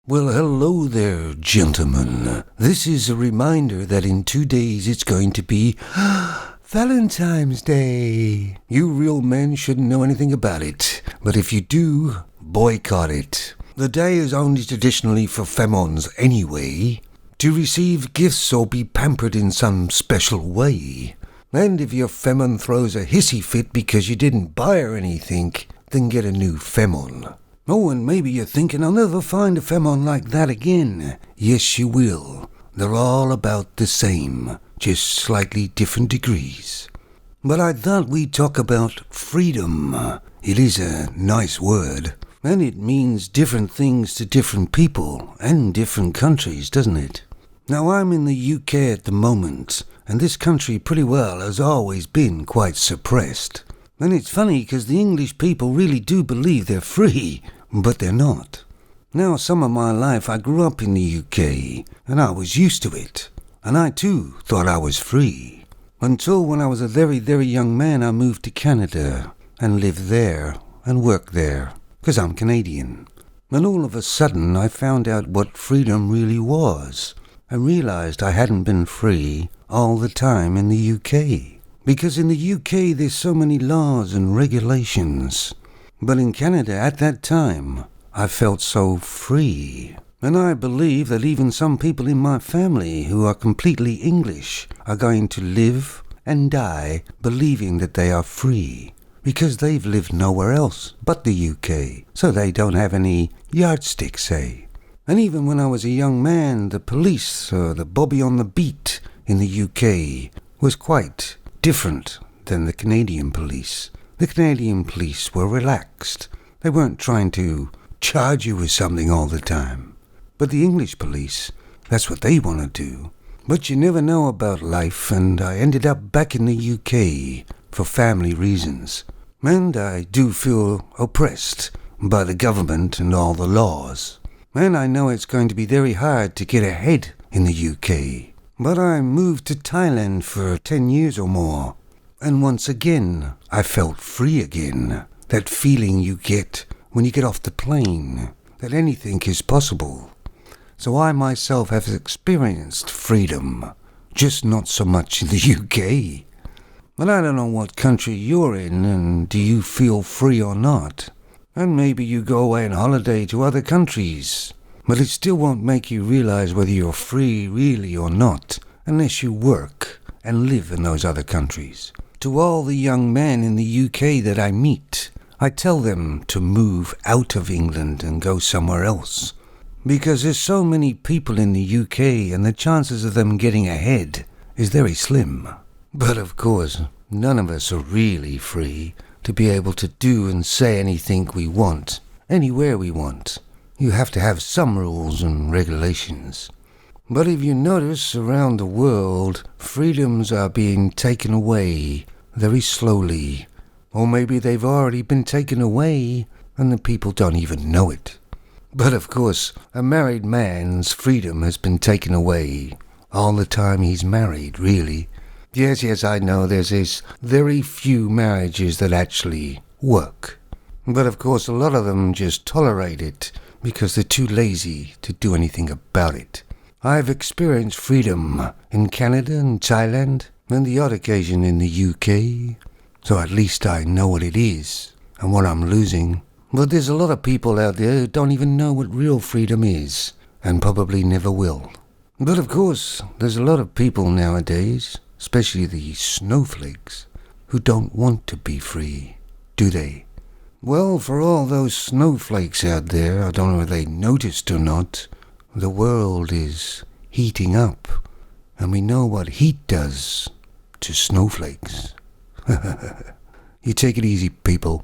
Well, hello there, gentlemen. This is a reminder that in 2 days it's going to be Valentine's Day. You real men shouldn't know anything about it, but if you do, boycott it. The day is only traditionally for femons anyway, to receive gifts or be pampered in some special way. And if your femon throws a hissy fit because you didn't buy her anything, then get a new femon. Oh, and maybe you're thinking, I'll never find a femon like that again. Yes, you will. They're all about the same, just slightly different degrees. But I thought we'd talk about freedom. It is a nice word, and it means different things to different people and different countries, doesn't it? Now, I'm in the UK at the moment, and this country pretty well has always been quite suppressed. And it's funny because the English people really do believe they're free, but they're not. Now, some of my life I grew up in the UK, and I was used to it. And I too thought I was free. Until when I was a very, very young man, I moved to Canada and lived there and worked there, because I'm Canadian. And all of a sudden I found out what freedom really was. I realized I hadn't been free all the time in the UK. Because in the UK there's so many laws and regulations. But in Canada at that time, I felt so free. And I believe that even some people in my family who are completely English are going to live and die believing that they are free. Because they've lived nowhere else but the UK. So they don't have any yardstick, say. And even when I was a young man, the police, or the Bobby on the beat in the UK, was quite different than the Canadian police. The Canadian police were relaxed. They weren't trying to charge you with something all the time. But the English police, that's what they want to do. But you never know about life, and I ended up back in the UK for family reasons. And I do feel oppressed by the government and all the laws. And I know it's going to be very hard to get ahead in the UK. But I moved to Thailand for 10 years or more. And once again, I felt free again. That feeling you get when you get off the plane, that anything is possible. So I myself have experienced freedom, just not so much in the UK. But I don't know what country you're in, and do you feel free or not? And maybe you go away on holiday to other countries. But it still won't make you realize whether you're free really or not, unless you work and live in those other countries. To all the young men in the UK that I meet, I tell them to move out of England and go somewhere else. Because there's so many people in the UK and the chances of them getting ahead is very slim. But of course, none of us are really free to be able to do and say anything we want, anywhere we want. You have to have some rules and regulations. But if you notice around the world, freedoms are being taken away very slowly. Or maybe they've already been taken away and the people don't even know it. But of course, a married man's freedom has been taken away all the time he's married, really. Yes, I know there's very few marriages that actually work. But of course, a lot of them just tolerate it because they're too lazy to do anything about it. I've experienced freedom in Canada and Thailand and the odd occasion in the UK, so at least I know what it is and what I'm losing. But there's a lot of people out there who don't even know what real freedom is and probably never will. But of course, there's a lot of people nowadays, especially the snowflakes, who don't want to be free, do they? Well, for all those snowflakes out there, I don't know if they noticed or not, the world is heating up, and we know what heat does to snowflakes. You take it easy, people.